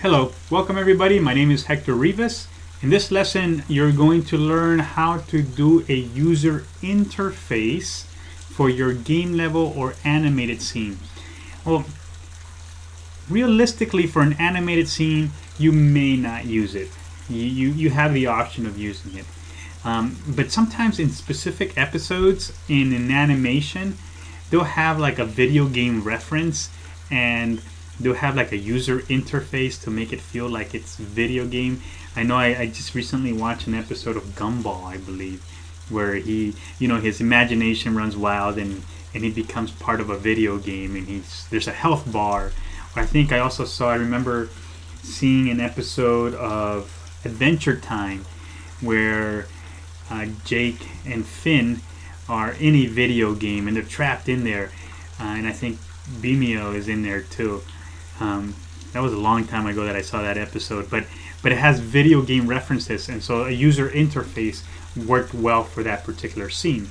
Hello, welcome everybody. My name is Hector Rivas. In this lesson, you're going to learn how to do a user interface for your game level or animated scene. Well, realistically, for an animated scene, you may not use it. You have the option of using it. But sometimes in specific episodes in an animation, they'll have like a video game reference and they'll have like a user interface to make it feel like it's video game. I know I just recently watched an episode of Gumball, I believe, where his imagination runs wild and he becomes part of a video game, and there's a health bar. I remember seeing an episode of Adventure Time where Jake and Finn are in a video game and they're trapped in there, and I think Vimeo is in there too. That was a long time ago that I saw that episode, but it has video game references, and so a user interface worked well for that particular scene.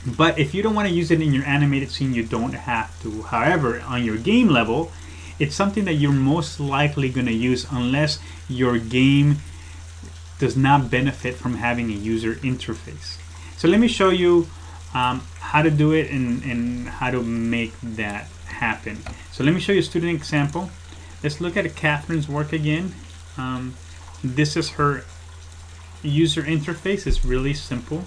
But if you don't want to use it in your animated scene, you don't have to. However, on your game level, it's something that you're most likely going to use unless your game does not benefit from having a user interface. So let me show you how to do it and how to make that happen. So let me show you a student example. Let's look at Catherine's work again. This is her user interface. It's really simple.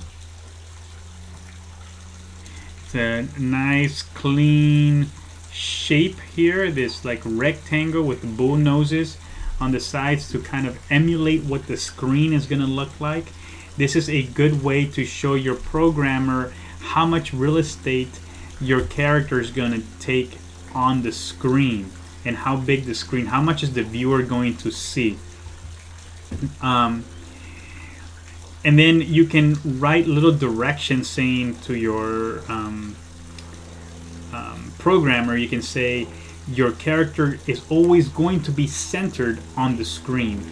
It's a nice clean shape here, this like rectangle with bull noses on the sides to kind of emulate what the screen is going to look like. This is a good way to show your programmer how much real estate your character is going to take on the screen and how big the screen, how much is the viewer going to see. And then you can write little directions saying to your programmer, you can say your character is always going to be centered on the screen,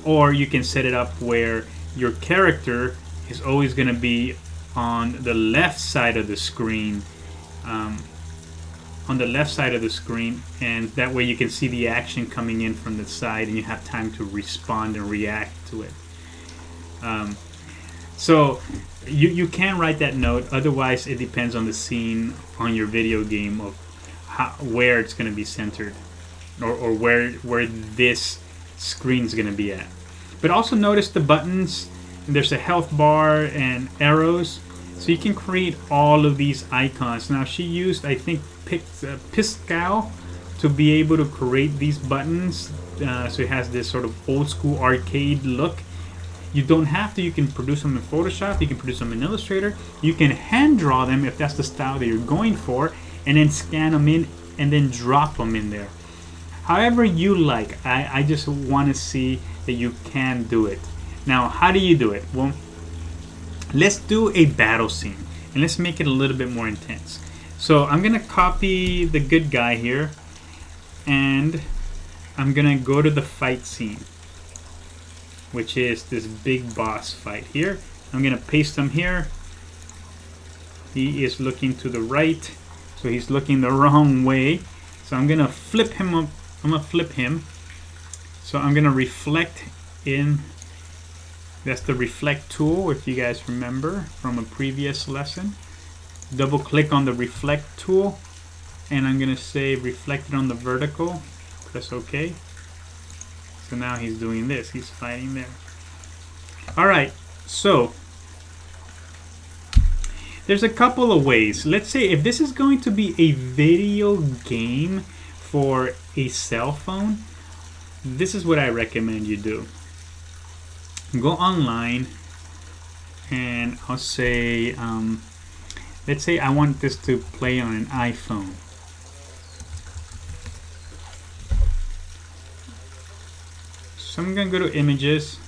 or you can set it up where your character is always going to be on the left side of the screen, and that way you can see the action coming in from the side and you have time to respond and react to it. So you can write that note. Otherwise, it depends on the scene on your video game of where it's going to be centered, or where this screen is going to be at. But also notice the buttons. There's a health bar and arrows, so you can create all of these icons. Now she used, I think, Piscal to be able to create these buttons, so it has this sort of old school arcade look. You don't have to. You can produce them in Photoshop, you can produce them in Illustrator, you can hand draw them if that's the style that you're going for, and then scan them in and then drop them in there. However you like. I just want to see that you can do it. Now, how do you do it? Well, let's do a battle scene and let's make it a little bit more intense. So I'm gonna copy the good guy here and I'm gonna go to the fight scene, which is this big boss fight here. I'm gonna paste him here. He is looking to the right, so he's looking the wrong way. So I'm gonna flip him up. I'm gonna flip him. So I'm gonna reflect in. That's the reflect tool, if you guys remember from a previous lesson. Double click on the reflect tool and I'm gonna say reflect it on the vertical. Press OK. So now he's doing this. He's fighting there. Alright, so there's a couple of ways. Let's say if this is going to be a video game for a cell phone, this is what I recommend you do. Go online and I'll say, let's say I want this to play on an iPhone. So I'm going to go to images.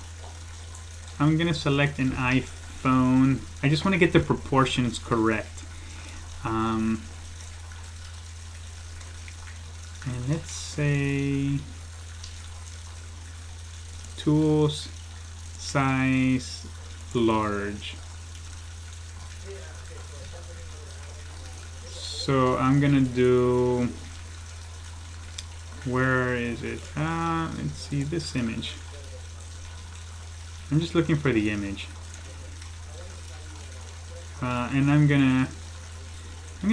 I'm going to select an iPhone. I just want to get the proportions correct. And let's say tools, size large. So I'm gonna do Where is it? Let's see this image. I'm just looking for the image. And I'm gonna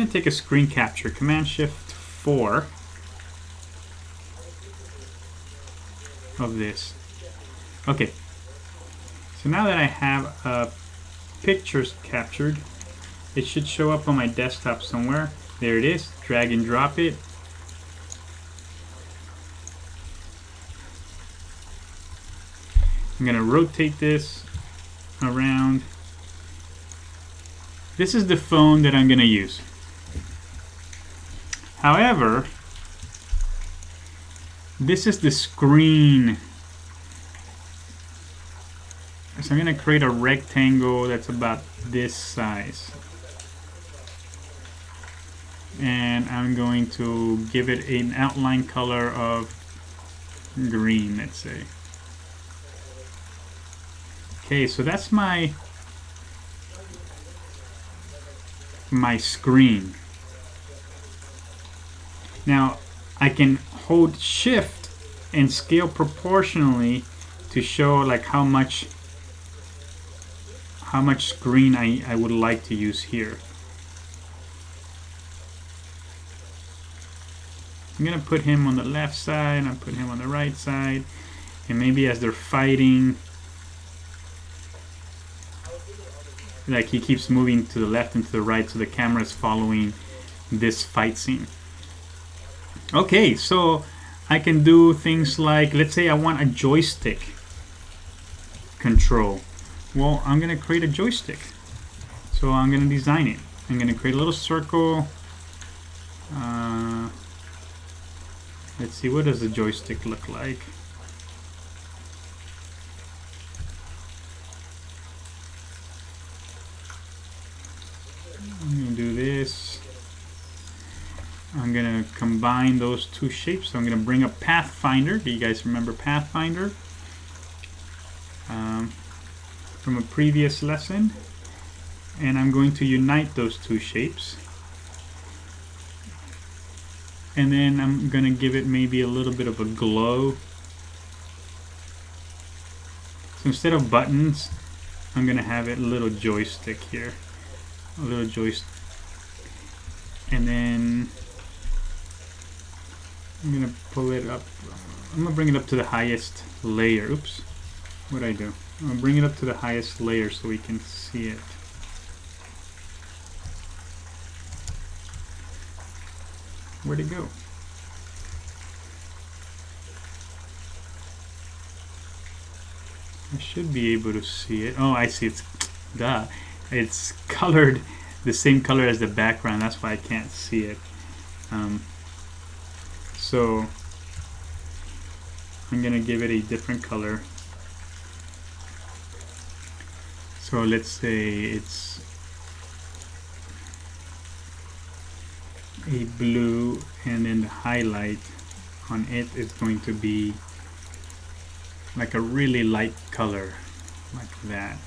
take a screen capture. Command-Shift-4 of this. Okay. So now that I have pictures captured, it should show up on my desktop somewhere. There it is. Drag and drop it. I'm gonna rotate this around. This is the phone that I'm gonna use. However, this is the screen. So I'm gonna create a rectangle that's about this size. And I'm going to give it an outline color of green, let's say. Okay, so that's my screen. Now I can hold Shift and scale proportionally to show like how much screen I would like to use here. I'm gonna put him on the left side, and I put him on the right side, and maybe as they're fighting, like he keeps moving to the left and to the right, so the camera is following this fight scene. Okay, so I can do things like, let's say I want a joystick control. Well, I'm gonna create a joystick. So I'm gonna design it. I'm gonna create a little circle. Let's see, what does the joystick look like? I'm gonna do this. I'm gonna combine those two shapes. So I'm gonna bring up Pathfinder. Do you guys remember Pathfinder? From a previous lesson. And I'm going to unite those two shapes. And then I'm gonna give it maybe a little bit of a glow. So instead of buttons, I'm gonna have it a little joystick here. A little joystick. And then I'm gonna pull it up. I'm gonna bring it up to the highest layer. Oops, what'd I do? I'm gonna bring it up to the highest layer so we can see it. Where'd it go? I should be able to see it. Oh, I see. It's colored the same color as the background. That's why I can't see it. So I'm gonna give it a different color. So let's say it's a blue, and then the highlight on it is going to be like a really light color, like that.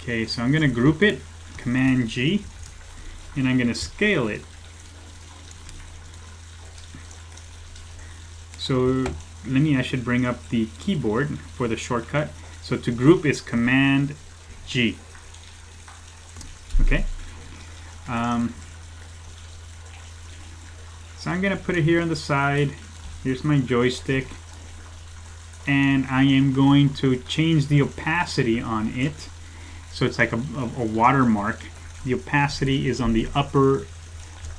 Okay, so I'm gonna group it, Command G, and I'm gonna scale it. So I should bring up the keyboard for the shortcut. So to group is Command G. Okay. So I'm gonna put it here on the side. Here's my joystick, and I am going to change the opacity on it. So it's like a watermark. The opacity is on the upper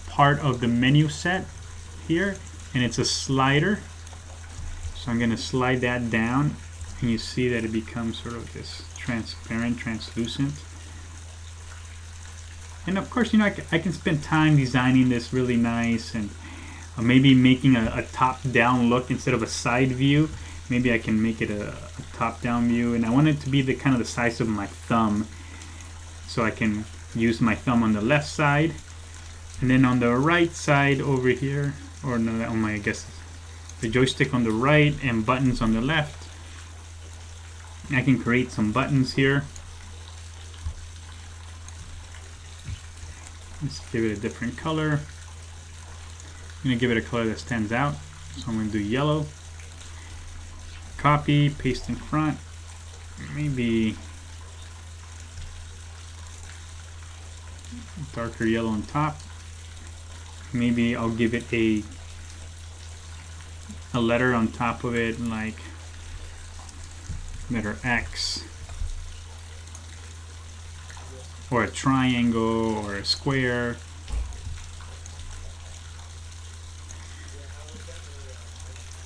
part of the menu set here, and it's a slider. So I'm going to slide that down, and you see that it becomes sort of this transparent, translucent. And of course, you know, I can spend time designing this really nice, and maybe making a top-down look instead of a side view. Maybe I can make it a top-down view, and I want it to be the kind of the size of my thumb, so I can use my thumb on the left side, and then on the right side over here, or no, on my, I guess, the joystick on the right and buttons on the left. I can create some buttons here. Let's give it a different color. I'm going to give it a color that stands out. So I'm going to do yellow. Copy, paste in front. Maybe darker yellow on top. Maybe I'll give it a letter on top of it, like letter X, or a triangle, or a square.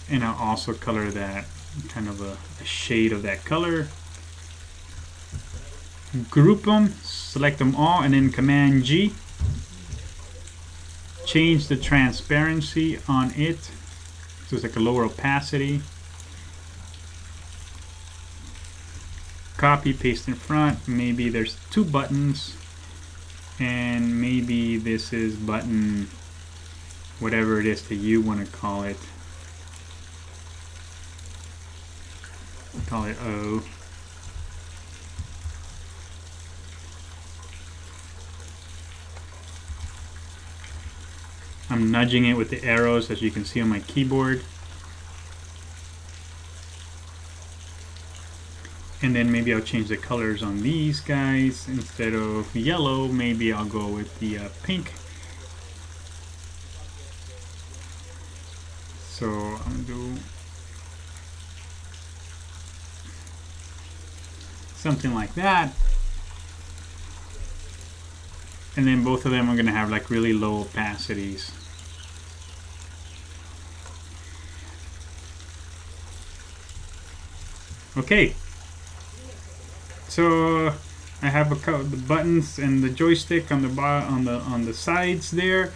And I'll also color that kind of a shade of that color. Group them, select them all, and then Command G. Change the transparency on it, so it's like a lower opacity. Copy, paste in front. Maybe there's 2 buttons, and maybe this is button whatever it is that you want to call it. Call it O. I'm nudging it with the arrows, as you can see on my keyboard. And then maybe I'll change the colors on these guys. Instead of yellow, maybe I'll go with the pink. So I'm gonna do something like that. And then both of them are going to have like really low opacities. Okay, so I have the buttons and the joystick on the sides there.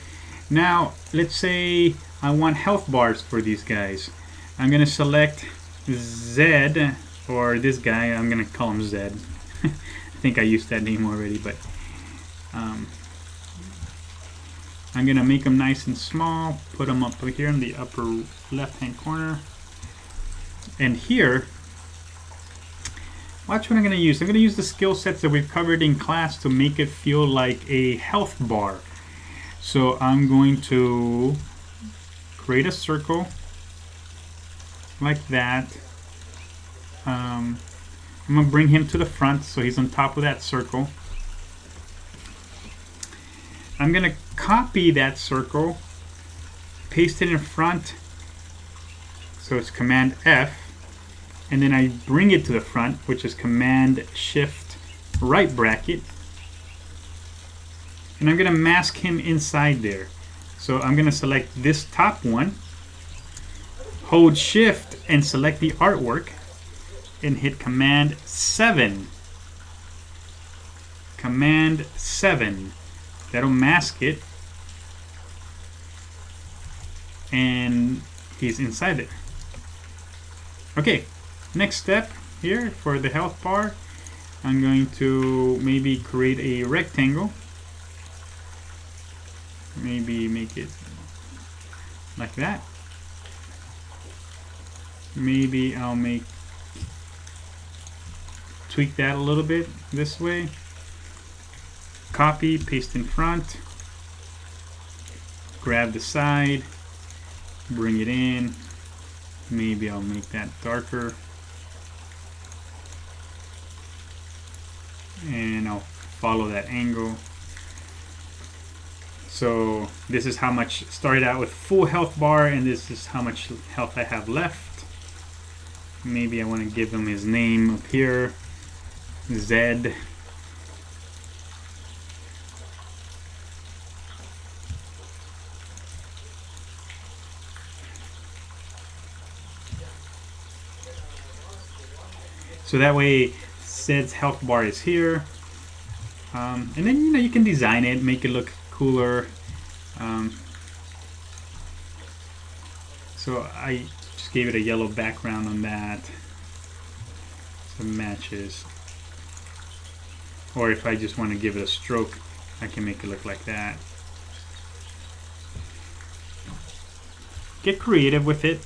Now let's say I want health bars for these guys. I'm going to select Z, or this guy. I'm going to call him Z. I think I used that name already, but I'm going to make them nice and small, put them up here in the upper left hand corner. And here, watch what I'm going to use. I'm going to use the skill sets that we've covered in class to make it feel like a health bar. So I'm going to create a circle like that. I'm going to bring him to the front so he's on top of that circle. I'm going to copy that circle, paste it in front, so it's Command F, and then I bring it to the front, which is Command Shift right bracket, and I'm going to mask him inside there. So I'm going to select this top one, hold Shift and select the artwork, and hit Command 7. Command 7. That'll mask it, and he's inside there. Okay, next step here for the health bar, I'm going to maybe create a rectangle. Maybe make it like that. Maybe I'll tweak that a little bit this way. Copy, paste in front, grab the side, bring it in. Maybe I'll make that darker, and I'll follow that angle. So this is how much started out with full health bar, and this is how much health I have left. Maybe I want to give him his name up here, Z. So that way, Zed's health bar is here, and then you can design it, make it look cooler. So I just gave it a yellow background on that, so it matches. Or if I just want to give it a stroke, I can make it look like that. Get creative with it.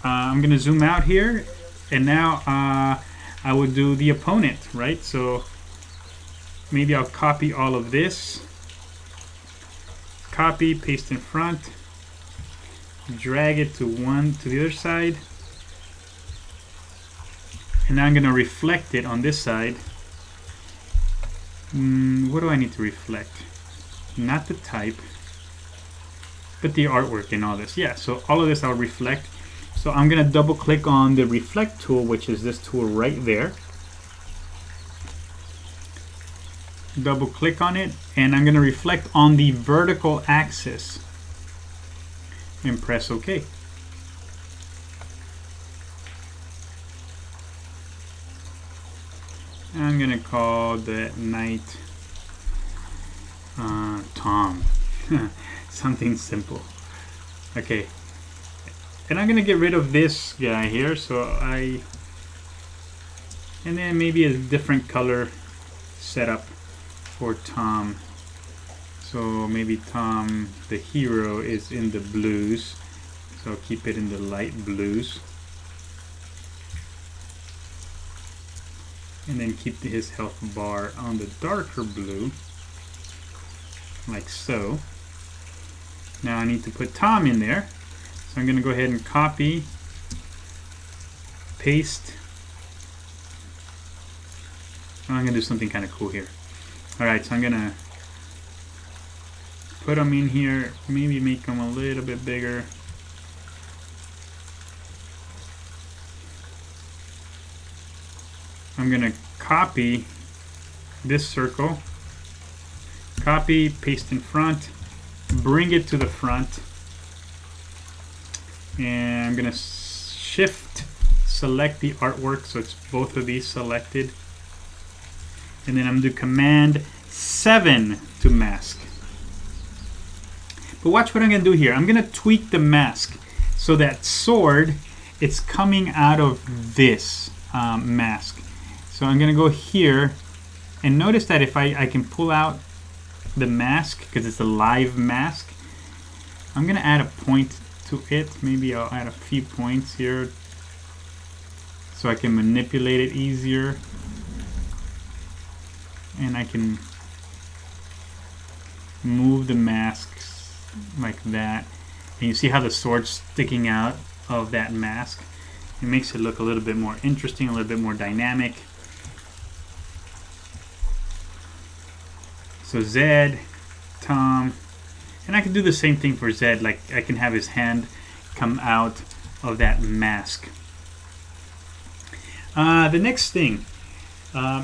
I'm going to zoom out here. And now I would do the opponent, right? So maybe I'll copy all of this. copy, paste in front, drag it to the other side, and now I'm going to reflect it on this side. What do I need to reflect? Not the type, but the artwork and all this. Yeah, so all of this I'll reflect. So I'm going to double click on the reflect tool, which is this tool right there. Double click on it, and I'm going to reflect on the vertical axis and press OK. I'm going to call that night Tom. Something simple. Okay. And I'm going to get rid of this guy here. And then maybe a different color setup for Tom. So maybe Tom, the hero, is in the blues. So I'll keep it in the light blues. And then keep his health bar on the darker blue, like so. Now I need to put Tom in there. So I'm going to go ahead and copy, paste. Oh, I'm going to do something kind of cool here. Alright, so I'm going to put them in here, maybe make them a little bit bigger. I'm going to copy this circle, copy, paste in front, bring it to the front, and I'm going to shift select the artwork so it's both of these selected, and then I'm going to do Command 7 to mask. But watch what I'm going to do here. I'm going to tweak the mask so that sword, it's coming out of this mask. So I'm going to go here, and notice that if I can pull out the mask, because it's a live mask, I'm going to add a point to it. Maybe I'll add a few points here so I can manipulate it easier. And I can move the masks like that. And you see how the sword's sticking out of that mask? It makes it look a little bit more interesting, a little bit more dynamic. So Zed, Tom, and I can do the same thing for Zed, like I can have his hand come out of that mask. The next thing,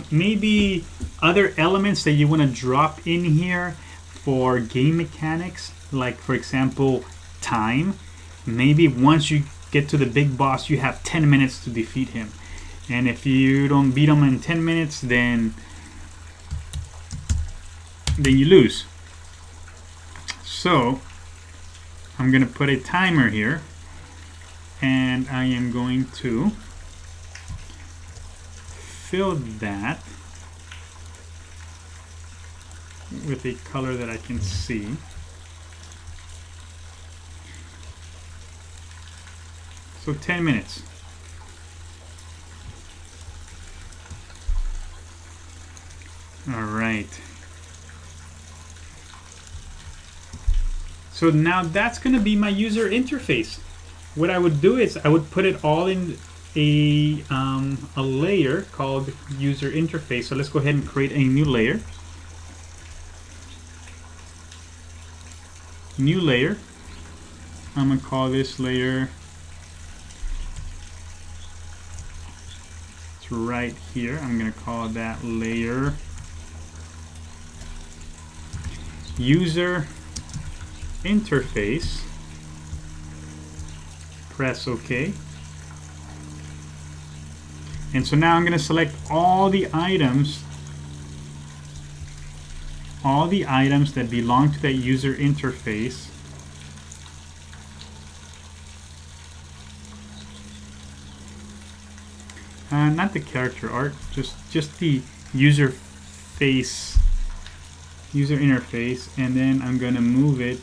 maybe other elements that you want to drop in here for game mechanics, like for example, time. Maybe once you get to the big boss, you have 10 minutes to defeat him. And if you don't beat him in 10 minutes, then you lose. So I'm going to put a timer here, and I am going to fill that with a color that I can see. So 10 minutes. All right. So now that's going to be my user interface. What I would do is I would put it all in a layer called user interface. So let's go ahead and create a new layer. New layer. I'm going to call this layer, it's right here. I'm going to call that layer user interface. Press OK. And so now I'm going to select all the items that belong to that user interface. Not the character art, just the user interface, and then I'm going to move it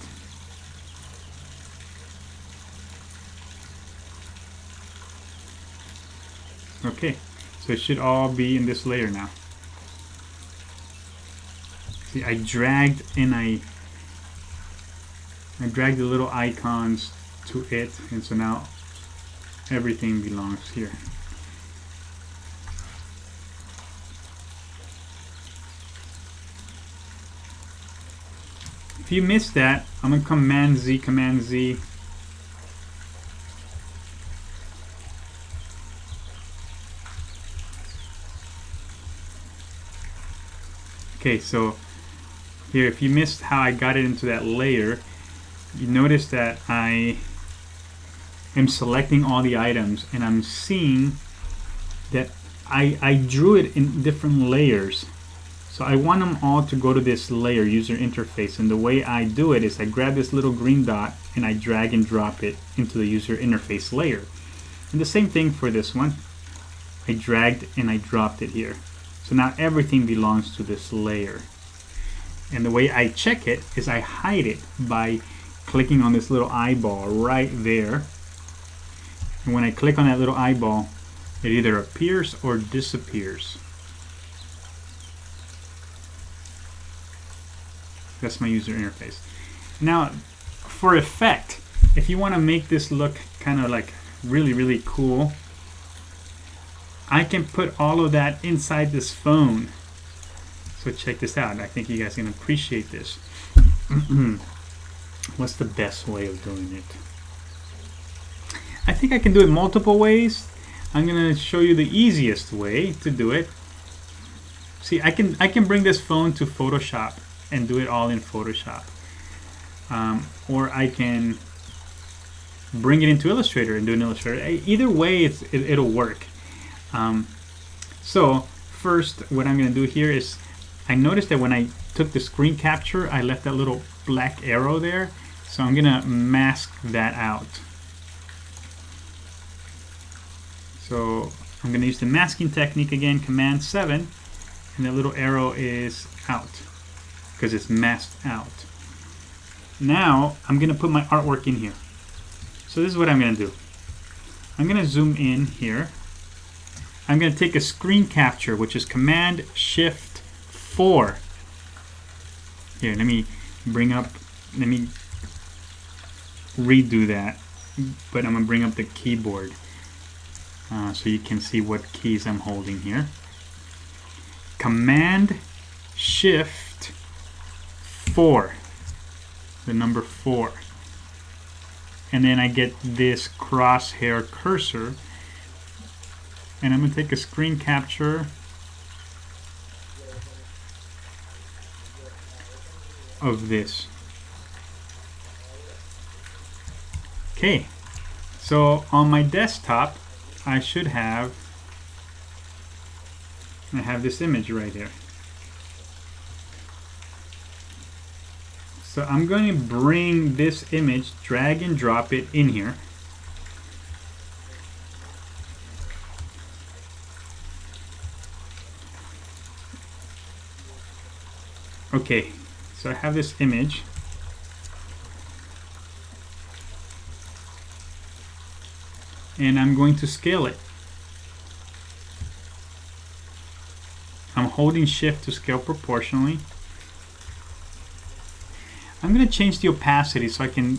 okay, so it should all be in this layer now. See, I dragged and I I drag the little icons to it, and so now everything belongs here. If you missed that, I'm going to Command Z, Command Z. Okay, so here, if you missed how I got it into that layer, you notice that I am selecting all the items, and I'm seeing that I drew it in different layers. So I want them all to go to this layer, user interface, and the way I do it is I grab this little green dot and I drag and drop it into the user interface layer. And the same thing for this one. I dragged and I dropped it here. So now everything belongs to this layer. And the way I check it is I hide it by clicking on this little eyeball right there. And when I click on that little eyeball, it either appears or disappears. That's my user interface. Now, for effect, if you want to make this look kind of like really cool, I can put all of that inside this phone. So check this out. I think you guys can appreciate this. What's the best way of doing it? I think I can do it multiple ways. I'm going to show you the easiest way to do it. See, I can bring this phone to Photoshop and do it all in Photoshop. Or I can bring it into Illustrator and do an Illustrator. Either way, it'll work. So first, what I'm going to do here is, I noticed that when I took the screen capture, I left that little black arrow there. So I'm going to mask that out. So I'm going to use the masking technique again, Command 7, and that little arrow is out because it's masked out. Now I'm going to put my artwork in here. So this is what I'm going to do. I'm going to zoom in here. I'm going to take a screen capture, which is Command Shift 4. Here, let me redo that, but I'm going to bring up the keyboard so you can see what keys I'm holding here. Command Shift 4, the number 4. And then I get this crosshair cursor, and I'm going to take a screen capture of this. Okay, so on my desktop I should have this image right here. So I'm going to bring this image, drag and drop it in here. Okay, so I have this image. And I'm going to scale it. I'm holding Shift to scale proportionally. I'm going to change the opacity so I can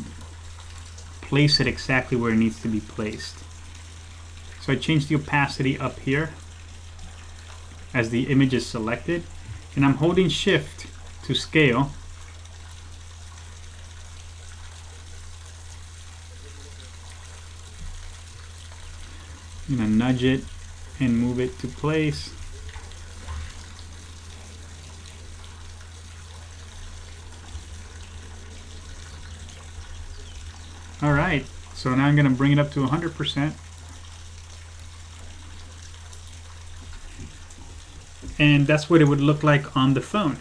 place it exactly where it needs to be placed. So I change the opacity up here as the image is selected, and I'm holding Shift to scale. I'm going to nudge it and move it to place. Alright, so now I'm going to bring it up to 100%. And that's what it would look like on the phone.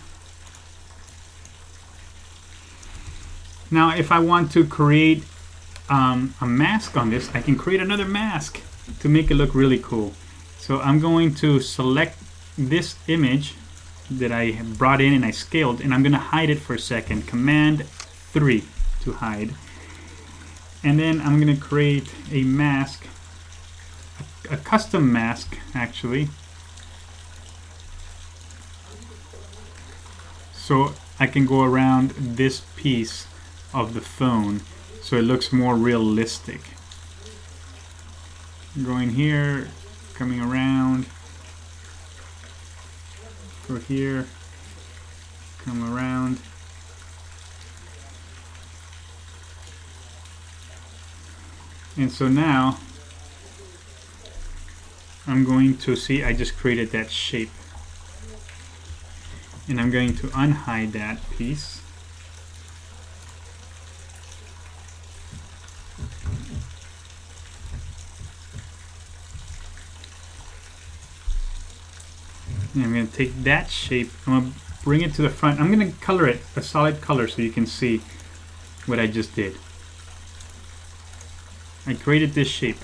Now if I want to create a mask on this, I can create another mask to make it look really cool. So I'm going to select this image that I brought in and I scaled, and I'm going to hide it for a second. Command 3 to hide. And then I'm going to create a mask, a custom mask actually. So I can go around this piece of the phone so it looks more realistic. Going here, coming around, go here, come around. And so now I'm going to see, I just created that shape. And I'm going to unhide that piece. And I'm going to take that shape, I'm going to bring it to the front. I'm going to color it a solid color so you can see what I just did. I created this shape.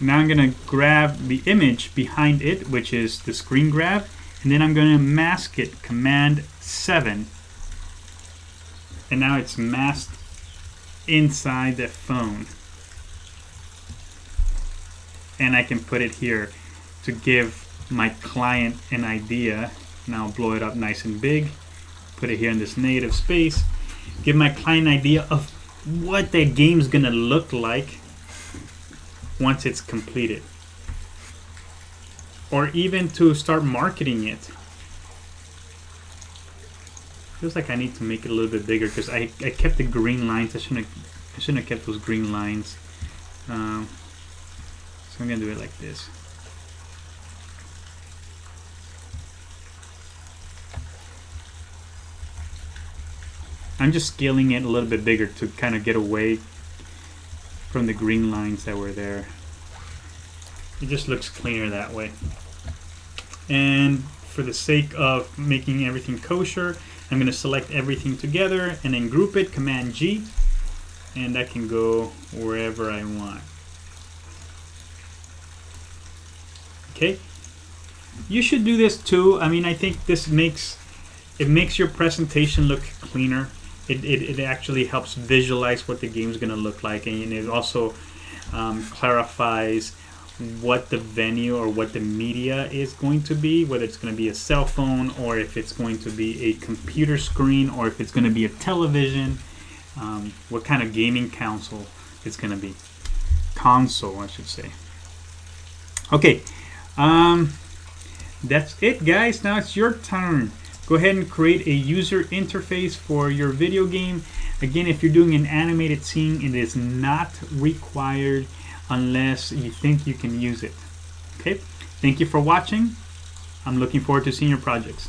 Now I'm going to grab the image behind it, which is the screen grab, and then I'm going to mask it, Command 7. And now it's masked inside the phone. And I can put it here to give my client an idea. Now I'll blow it up nice and big, put it here in this negative space, give my client an idea of what the game's gonna look like once it's completed, or even to start marketing it. Feels like I need to make it a little bit bigger because I kept the green lines. I shouldn't have kept those green lines. So I'm gonna do it like this. I'm just scaling it a little bit bigger to kind of get away from the green lines that were there. It just looks cleaner that way. And for the sake of making everything kosher, I'm going to select everything together and then group it, Command G, and I can go wherever I want. Okay, you should do this too. I mean, I think this makes your presentation look cleaner. It actually helps visualize what the game's going to look like, and it also clarifies what the venue or what the media is going to be, whether it's going to be a cell phone or if it's going to be a computer screen or if it's going to be a television, what kind of gaming console it's going to be. Console, I should say. Okay, that's it, guys. Now it's your turn. Go ahead and create a user interface for your video game. Again, if you're doing an animated scene, it is not required unless you think you can use it. Okay, thank you for watching. I'm looking forward to seeing your projects.